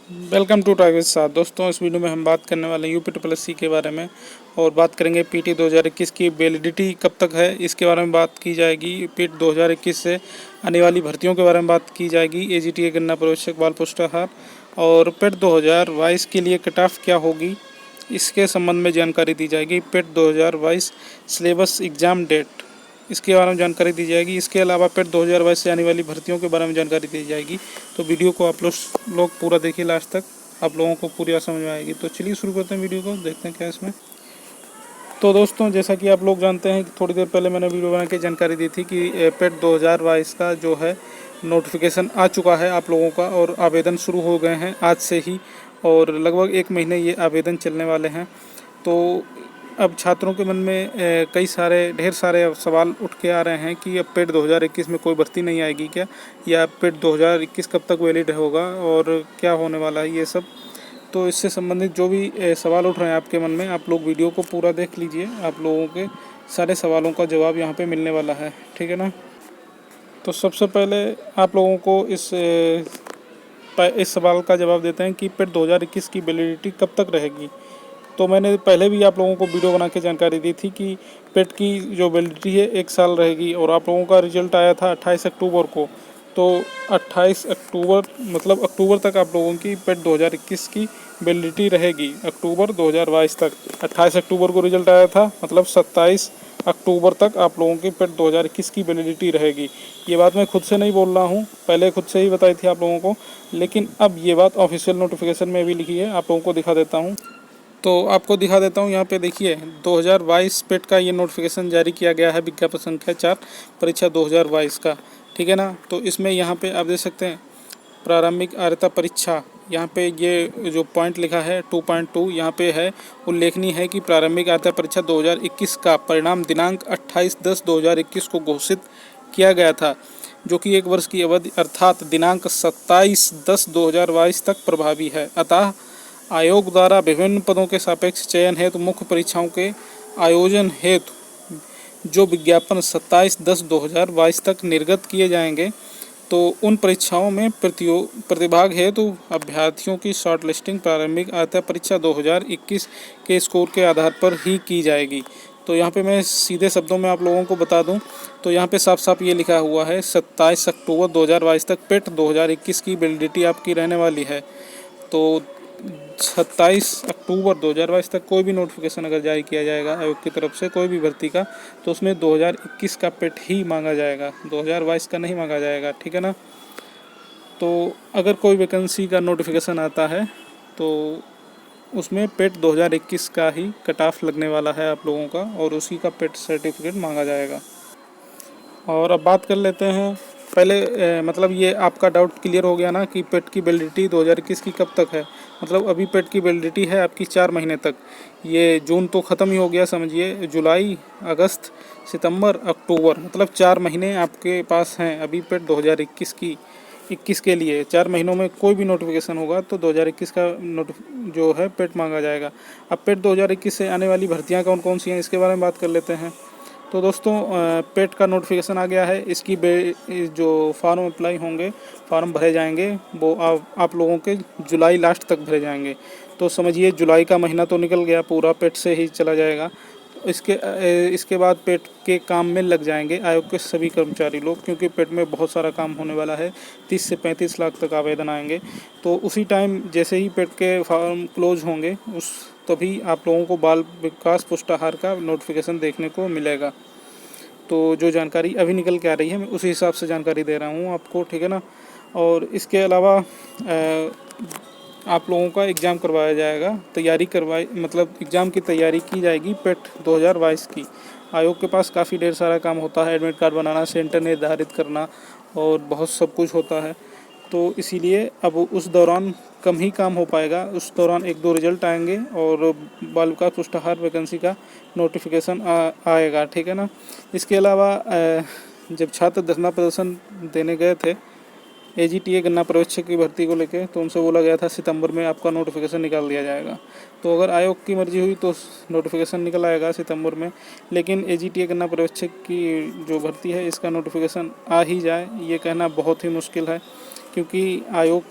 Welcome to tiger साथ। दोस्तों, इस वीडियो में हम बात करने वाले हैं यूपी ट्रिपल एस सी के बारे में और बात करेंगे पीटी 2021 की वैलिडिटी कब तक है, इसके बारे में बात की जाएगी। पीट 2021 से आने वाली भर्तियों के बारे में बात की जाएगी। एजीटीए गन्ना पर्यवेक्षक बाल पोस्टाहार और पेट 2022 के लिए कट ऑफ क्या होगी, इसके संबंध में जानकारी दी जाएगी। पेट 2022 सिलेबस एग्ज़ाम डेट, इसके बारे में जानकारी दी जाएगी। इसके अलावा पेट 2022 से आने वाली भर्तियों के बारे में जानकारी दी जाएगी। तो वीडियो को आप लोग पूरा देखिए लास्ट तक, आप लोगों को पूरी समझ में आएगी। तो चलिए शुरू करते हैं वीडियो को, देखते हैं क्या इसमें। तो दोस्तों, जैसा कि आप लोग जानते हैं कि थोड़ी देर पहले मैंने वीडियो बना के जानकारी दी थी कि पेट 2022 का जो है नोटिफिकेशन आ चुका है आप लोगों का और आवेदन शुरू हो गए हैं आज से ही, और लगभग 1 महीने ये आवेदन चलने वाले हैं। तो अब छात्रों के मन में ढेर सारे सवाल उठ के आ रहे हैं कि अब पेट 2021 में कोई भर्ती नहीं आएगी क्या, या पेट 2021 कब तक वैलिड होगा और क्या होने वाला है ये सब। तो इससे संबंधित जो भी सवाल उठ रहे हैं आपके मन में, आप लोग वीडियो को पूरा देख लीजिए। आप लोगों के सारे सवालों का जवाब यहाँ पे मिलने वाला है, ठीक है ना। तो सबसे पहले आप लोगों को इस सवाल का जवाब देते हैं कि पेट 2021 की वैलिडिटी कब तक रहेगी। तो मैंने पहले भी आप लोगों को वीडियो बना के जानकारी दी थी कि पेट की जो वैलिडिटी है 1 साल रहेगी, और आप लोगों का रिजल्ट आया था 28 अक्टूबर को। तो 28 अक्टूबर मतलब अक्टूबर तक आप लोगों की पेट 2021 की वैलिडिटी रहेगी, अक्टूबर 2022 तक। 28 अक्टूबर को रिजल्ट आया था, मतलब 27 अक्टूबर तक आप लोगों की पेट 2021 की वैलिडिटी रहेगी। ये बात मैं खुद से नहीं बोल रहा हूँ, पहले खुद से ही बताई थी आप लोगों को, लेकिन अब ये बात ऑफिशियल नोटिफिकेशन में भी लिखी है। आप लोगों को दिखा देता हूँ। तो आपको दिखा देता हूँ, यहाँ पे देखिए 2022 पेट का ये नोटिफिकेशन जारी किया गया है, विज्ञापन संख्या 4 परीक्षा 2022 का, ठीक है ना। तो इसमें यहाँ पे आप देख सकते हैं प्रारंभिक अर्हता परीक्षा, यहाँ पे ये जो पॉइंट लिखा है 2.2 यहाँ पे है, उल्लेखनीय है कि प्रारंभिक अर्हता परीक्षा 2021 का परिणाम दिनांक 28/10/2021 को घोषित किया गया था, जो कि 1 वर्ष की अवधि अर्थात दिनांक 27/10/2022 तक प्रभावी है। अतः आयोग द्वारा विभिन्न पदों के सापेक्ष चयन हेतु मुख्य परीक्षाओं के आयोजन हेतु जो विज्ञापन 27/10/2022 तक निर्गत किए जाएंगे, तो उन परीक्षाओं में प्रतिभाग हेतु अभ्यर्थियों की शॉर्ट लिस्टिंग प्रारंभिक अर्हता परीक्षा 2021 के स्कोर के आधार पर ही की जाएगी। तो यहाँ पे मैं सीधे शब्दों में आप लोगों को बता दूं, तो यहाँ पे साफ साफ ये लिखा हुआ है 27 अक्टूबर 2022 तक पेट 2021 की वैलिडिटी आपकी रहने वाली है। तो 27 अक्टूबर 2022 तक कोई भी नोटिफिकेशन अगर जारी किया जाएगा आयोग की तरफ से कोई भी भर्ती का, तो उसमें 2021 का पेट ही मांगा जाएगा, 2022 का नहीं मांगा जाएगा, ठीक है ना। तो अगर कोई वैकेंसी का नोटिफिकेशन आता है तो उसमें पेट 2021 का ही कट ऑफ लगने वाला है आप लोगों का, और उसी का पेट सर्टिफिकेट मांगा जाएगा। और अब बात कर लेते हैं पहले मतलब ये आपका डाउट क्लियर हो गया ना कि पेट की वैलिडिटी 2021 की कब तक है। मतलब अभी पेट की वैलिडिटी है आपकी 4 महीने तक। ये जून तो ख़त्म ही हो गया समझिए, जुलाई, अगस्त, सितंबर, अक्टूबर, मतलब 4 महीने आपके पास हैं अभी पेट 2021 की 21 के लिए। 4 महीनों में कोई भी नोटिफिकेशन होगा तो 2021 का जो है पेट मांगा जाएगा। अब पेट 2021 से आने वाली भर्तियाँ कौन कौन सी हैं, इसके बारे में बात कर लेते हैं। तो दोस्तों, पेट का नोटिफिकेशन आ गया है, इसकी जो फॉर्म अप्लाई होंगे, फॉर्म भरे जाएंगे, वो आप लोगों के जुलाई लास्ट तक भरे जाएंगे। तो समझिए जुलाई का महीना तो निकल गया, पूरा पेट से ही चला जाएगा। इसके बाद पेट के काम में लग जाएंगे आयोग के सभी कर्मचारी लोग, क्योंकि पेट में बहुत सारा काम होने वाला है। 30 से 35 लाख तक आवेदन आएंगे। तो उसी टाइम जैसे ही पेट के फॉर्म क्लोज होंगे तभी आप लोगों को बाल विकास पुष्टाहार का नोटिफिकेशन देखने को मिलेगा। तो जो जानकारी अभी निकल के आ रही है मैं उसी हिसाब से जानकारी दे रहा हूँ आपको, ठीक है ना। और इसके अलावा आप लोगों का एग्ज़ाम करवाया जाएगा, मतलब एग्ज़ाम की तैयारी की जाएगी पेट 2022 की। आयोग के पास काफ़ी ढेर सारा काम होता है, एडमिट कार्ड बनाना, सेंटर निर्धारित करना और बहुत सब कुछ होता है। तो इसीलिए अब उस दौरान कम ही काम हो पाएगा, उस दौरान 1-2 रिजल्ट आएंगे और बाल विकास पुष्टाहार वैकेंसी का नोटिफिकेशन आएगा, ठीक है ना। इसके अलावा जब छात्र धरना प्रदर्शन देने गए थे एजीटीए गन्ना पर्यवेक्षक की भर्ती को लेकर, तो उनसे बोला गया था सितंबर में आपका नोटिफिकेशन निकाल दिया जाएगा। तो अगर आयोग की मर्जी हुई तो नोटिफिकेशन निकल आएगा सितंबर में, लेकिन एजीटीए गन्ना पर्यवेक्षक की जो भर्ती है इसका नोटिफिकेशन आ ही जाए ये कहना बहुत ही मुश्किल है, क्योंकि आयोग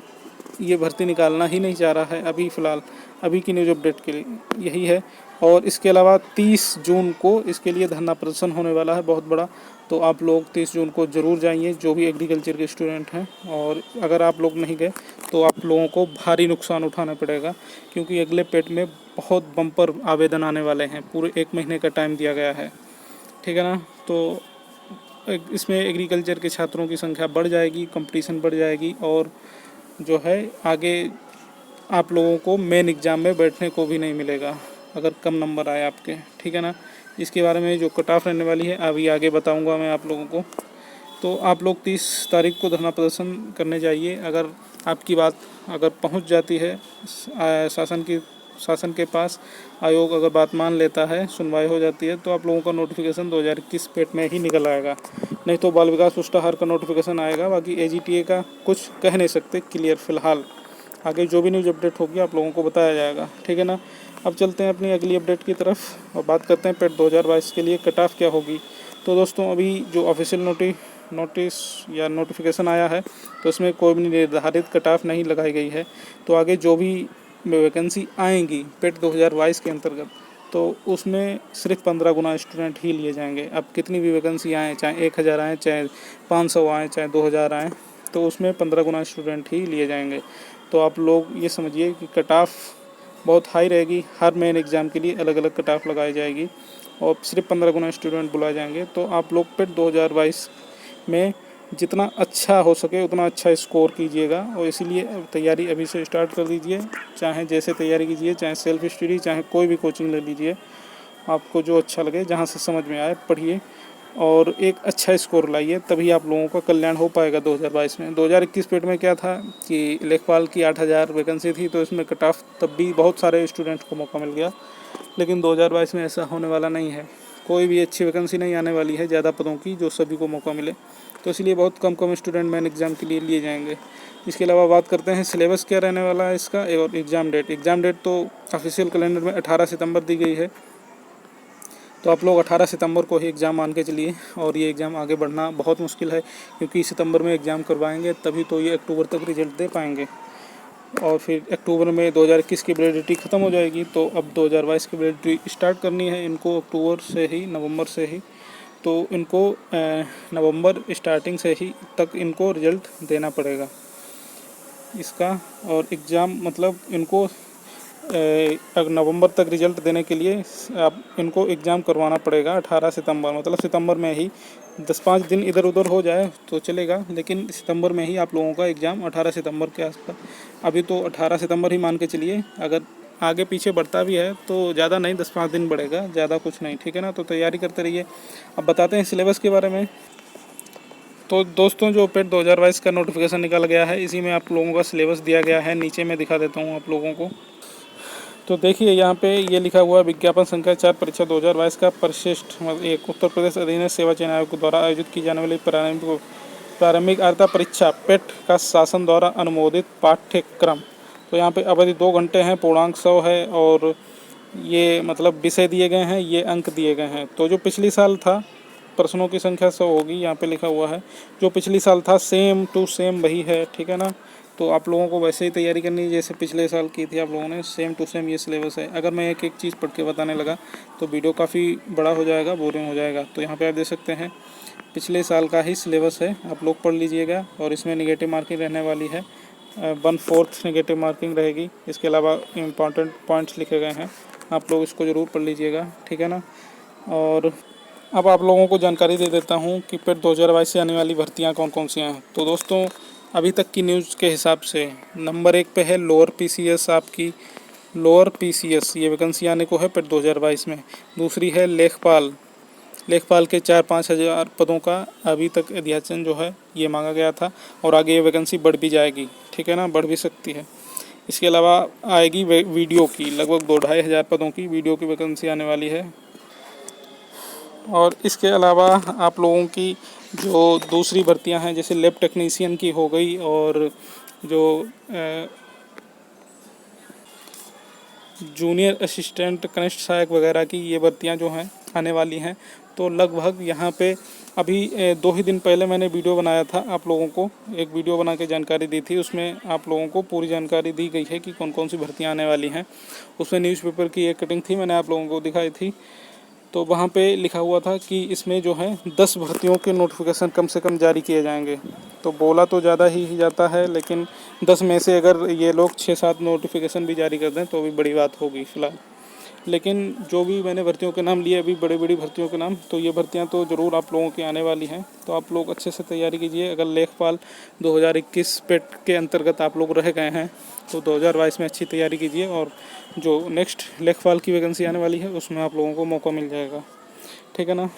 ये भर्ती निकालना ही नहीं चाह रहा है अभी फ़िलहाल, अभी की न्यूज़ अपडेट के लिए यही है। और इसके अलावा 30 जून को इसके लिए धरना प्रदर्शन होने वाला है बहुत बड़ा, तो आप लोग 30 जून को ज़रूर जाइए जो भी एग्रीकल्चर के स्टूडेंट हैं। और अगर आप लोग नहीं गए तो आप लोगों को भारी नुकसान उठाना पड़ेगा, क्योंकि अगले पेट में बहुत बम्पर आवेदन आने वाले हैं, पूरे 1 महीने का टाइम दिया गया है, ठीक है ना। तो इसमें एग्रीकल्चर के छात्रों की संख्या बढ़ जाएगी, कंपटीशन बढ़ जाएगी, और जो है आगे आप लोगों को मेन एग्ज़ाम में बैठने को भी नहीं मिलेगा अगर कम नंबर आए आपके, ठीक है ना। इसके बारे में जो कट ऑफ रहने वाली है अभी आगे बताऊंगा मैं आप लोगों को। तो आप लोग 30 तारीख को धरना प्रदर्शन करने जाइए। अगर आपकी बात अगर पहुंच जाती है शासन के पास, आयोग अगर बात मान लेता है, सुनवाई हो जाती है, तो आप लोगों का नोटिफिकेशन 2021 पेट में ही निकल आएगा। नहीं तो बाल विकास पुष्टाहार का नोटिफिकेशन आएगा, बाकी AGTA का कुछ कह नहीं सकते क्लियर फ़िलहाल। आगे जो भी न्यूज़ अपडेट होगी आप लोगों को बताया जाएगा, ठीक है ना। अब चलते हैं अपनी अगली अपडेट की तरफ और बात करते हैं पेट 2022 के लिए कट ऑफ क्या होगी। तो दोस्तों अभी जो ऑफिशियल नोटिस या नोटिफिकेशन आया है तो उसमें कोई भी निर्धारित कट ऑफ नहीं लगाई गई है। तो आगे जो भी वैकेंसी आएंगी पेट 2022 के अंतर्गत, तो उसमें सिर्फ 15 गुना स्टूडेंट ही लिए जाएंगे। अब कितनी भी वैकेंसी आएँ, चाहे 1000 आएँ, चाहे 500 आएँ, चाहे 2000 आएँ, तो उसमें 15 गुना स्टूडेंट ही लिए जाएंगे। तो आप लोग ये समझिए कि कट ऑफ बहुत हाई रहेगी, हर मेन एग्ज़ाम के लिए अलग अलग कट ऑफ लगाई जाएगी और सिर्फ 15 गुना स्टूडेंट बुलाए जाएंगे। तो आप लोग पेट 2022 में जितना अच्छा हो सके उतना अच्छा स्कोर कीजिएगा, और इसीलिए तैयारी अभी से स्टार्ट कर दीजिए। चाहे जैसे तैयारी कीजिए, चाहे सेल्फ स्टडी, चाहे कोई भी कोचिंग ले लीजिए, आपको जो अच्छा लगे, जहाँ से समझ में आए पढ़िए और एक अच्छा स्कोर लाइए, तभी आप लोगों का कल्याण हो पाएगा 2022 में। 2021 पेट में क्या था कि लेखपाल की 8000 वैकेंसी थी, तो इसमें कट ऑफ तब भी बहुत सारे स्टूडेंट्स को मौका मिल गया, लेकिन 2022 में ऐसा होने वाला नहीं है। कोई भी अच्छी वैकेंसी नहीं आने वाली है ज़्यादा पदों की जो सभी को मौका मिले, तो इसलिए बहुत कम स्टूडेंट मेन एग्ज़ाम के लिए लिए जाएंगे। इसके अलावा बात करते हैं सिलेबस क्या रहने वाला है इसका और एग्ज़ाम डेट तो ऑफिशियल कैलेंडर में 18 सितंबर दी गई है, तो आप लोग 18 सितंबर को ही एग्ज़ाम मान के चलिए। और ये एग्ज़ाम आगे बढ़ना बहुत मुश्किल है, क्योंकि सितंबर में एग्ज़ाम करवाएंगे तभी तो ये अक्टूबर तक रिजल्ट दे पाएंगे, और फिर अक्टूबर में 2021 की वैलिडिटी ख़त्म हो जाएगी। तो अब 2022 की वैलिडिटी स्टार्ट करनी है इनको अक्टूबर से ही, नवंबर से ही, तो इनको नवंबर स्टार्टिंग से ही तक इनको रिज़ल्ट देना पड़ेगा इसका। और एग्ज़ाम मतलब इनको नवंबर तक रिज़ल्ट देने के लिए आप इनको एग्ज़ाम करवाना पड़ेगा 18 सितंबर, मतलब सितंबर में ही। 10-5 दिन इधर उधर हो जाए तो चलेगा, लेकिन सितंबर में ही आप लोगों का एग्ज़ाम 18 सितंबर के आसपास, अभी तो 18 सितंबर ही मान के चलिए। अगर आगे पीछे बढ़ता भी है तो ज़्यादा नहीं, 10-5 दिन बढ़ेगा, ज़्यादा कुछ नहीं, ठीक है ना। तो तैयारी करते रहिए। अब बताते हैं सिलेबस के बारे में। तो दोस्तों जो पेट 2022 का नोटिफिकेशन निकल गया है, इसी में आप लोगों का सिलेबस दिया गया है, नीचे मैं दिखा देता हूँ आप लोगों को। तो देखिए यहाँ पे ये लिखा हुआ है विज्ञापन संख्या 4 परीक्षा 2022 का परिशिष्ट एक उत्तर प्रदेश अधीनस्थ सेवा चयन आयोग द्वारा आयोजित की जाने वाली प्रारंभिक अर्हता परीक्षा पेट का शासन द्वारा अनुमोदित पाठ्यक्रम। तो यहाँ पे अवधि 2 घंटे हैं, पूर्णांक 100 है, और ये मतलब विषय दिए गए हैं, ये अंक दिए गए हैं। तो जो पिछली साल था प्रश्नों की संख्या 100 होगी, यहाँ पे लिखा हुआ है। जो पिछली साल था सेम टू सेम वही है, ठीक है ना। तो आप लोगों को वैसे ही तैयारी करनी है जैसे पिछले साल की थी आप लोगों ने, सेम टू सेम ये सिलेबस है। अगर मैं एक एक चीज़ पढ़ के बताने लगा तो वीडियो काफ़ी बड़ा हो जाएगा, बोरिंग हो जाएगा। तो यहाँ पे आप देख सकते हैं पिछले साल का ही सिलेबस है, आप लोग पढ़ लीजिएगा। और इसमें निगेटिव मार्किंग रहने वाली है, 1/4 निगेटिव मार्किंग रहेगी। इसके अलावा इम्पॉर्टेंट पॉइंट्स लिखे गए हैं, आप लोग इसको ज़रूर पढ़ लीजिएगा, ठीक है ना। और अब आप लोगों को जानकारी दे देता हूँ कि पेट 2022 से आने वाली भर्तियाँ कौन कौन सी हैं। तो दोस्तों अभी तक की न्यूज़ के हिसाब से नंबर 1 पे है लोअर PCS, आपकी लोअर PCS ये वैकेंसी आने को है पेट 2022 में। दूसरी है लेखपाल के 4-5 हज़ार पदों का अभी तक अध्याचन जो है ये मांगा गया था, और आगे ये वैकेंसी बढ़ भी जाएगी, ठीक है ना, बढ़ भी सकती है। इसके अलावा आएगी वीडियो की, लगभग 2-2.5 हज़ार पदों की वीडियो की वैकेंसी आने वाली है। और इसके अलावा आप लोगों की जो दूसरी भर्तियां हैं जैसे लैब टेक्नीशियन की हो गई, और जो जूनियर असिस्टेंट कनिष्ठ सहायक वगैरह की ये भर्तियां जो हैं आने वाली हैं। तो लगभग यहाँ पे अभी 2 ही दिन पहले मैंने वीडियो बनाया था, आप लोगों को एक वीडियो बना के जानकारी दी थी। उसमें आप लोगों को पूरी जानकारी दी गई है कि कौन कौन सी भर्तियाँ आने वाली हैं। उसमें न्यूज़पेपर की एक कटिंग थी, मैंने आप लोगों को दिखाई थी। तो वहाँ पे लिखा हुआ था कि इसमें जो है 10 भर्तियों के नोटिफिकेशन कम से कम जारी किए जाएंगे। तो बोला तो ज़्यादा ही जाता है, लेकिन 10 में से अगर ये लोग 6-7 नोटिफिकेशन भी जारी कर दें तो भी बड़ी बात होगी फ़िलहाल। लेकिन जो भी मैंने भर्तियों के नाम लिए अभी, बड़ी बड़ी भर्तियों के नाम, तो ये भर्तियां तो ज़रूर आप लोगों की आने वाली हैं। तो आप लोग अच्छे से तैयारी कीजिए। अगर लेखपाल 2021 पेट के अंतर्गत आप लोग रह गए हैं तो 2022 में अच्छी तैयारी कीजिए, और जो नेक्स्ट लेखपाल की वैकेंसी आने वाली है उसमें आप लोगों को मौका मिल जाएगा। ठीक है ना।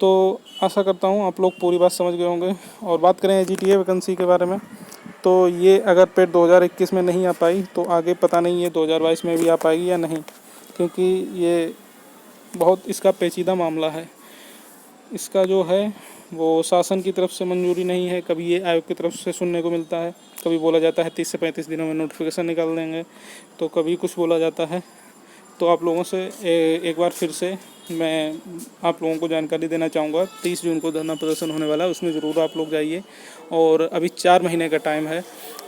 तो आशा करता हूँ आप लोग पूरी बात समझ गए होंगे। और बात करें एजीटीए वैकेंसी के बारे में, तो ये अगर पेट 2021 में नहीं आ पाई तो आगे पता नहीं ये 2022 में भी आ पाएगी या नहीं, क्योंकि ये बहुत इसका पेचीदा मामला है। इसका जो है वो शासन की तरफ से मंजूरी नहीं है, कभी ये आयोग की तरफ से सुनने को मिलता है, कभी बोला जाता है 30 से 35 दिनों में नोटिफिकेशन निकाल देंगे, तो कभी कुछ बोला जाता है। तो आप लोगों से एक बार फिर से मैं आप लोगों को जानकारी देना चाहूँगा, 30 जून को धरना प्रदर्शन होने वाला है, उसमें ज़रूर आप लोग जाइए। और अभी 4 महीने का टाइम है,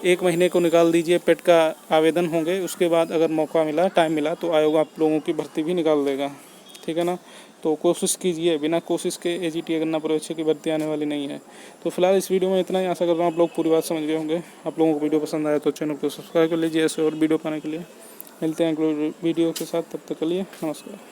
1 महीने को निकाल दीजिए, पेट का आवेदन होंगे, उसके बाद अगर मौका मिला, टाइम मिला तो आयोग आप लोगों की भर्ती भी निकाल देगा। ठीक है ना। तो कोशिश कीजिए, बिना कोशिश के एजीटीए गन्ना पर्यवेक्षक की भर्ती आने वाली नहीं है। तो फिलहाल इस वीडियो में इतना ही। आशा कर रहा हूँ आप लोग पूरी बात समझ गए होंगे। आप लोगों को वीडियो पसंद आया तो चैनल को सब्सक्राइब कर लीजिए ऐसे और वीडियो पाने के लिए। मिलते हैं अगले वीडियो के साथ, तब तक के लिए नमस्कार।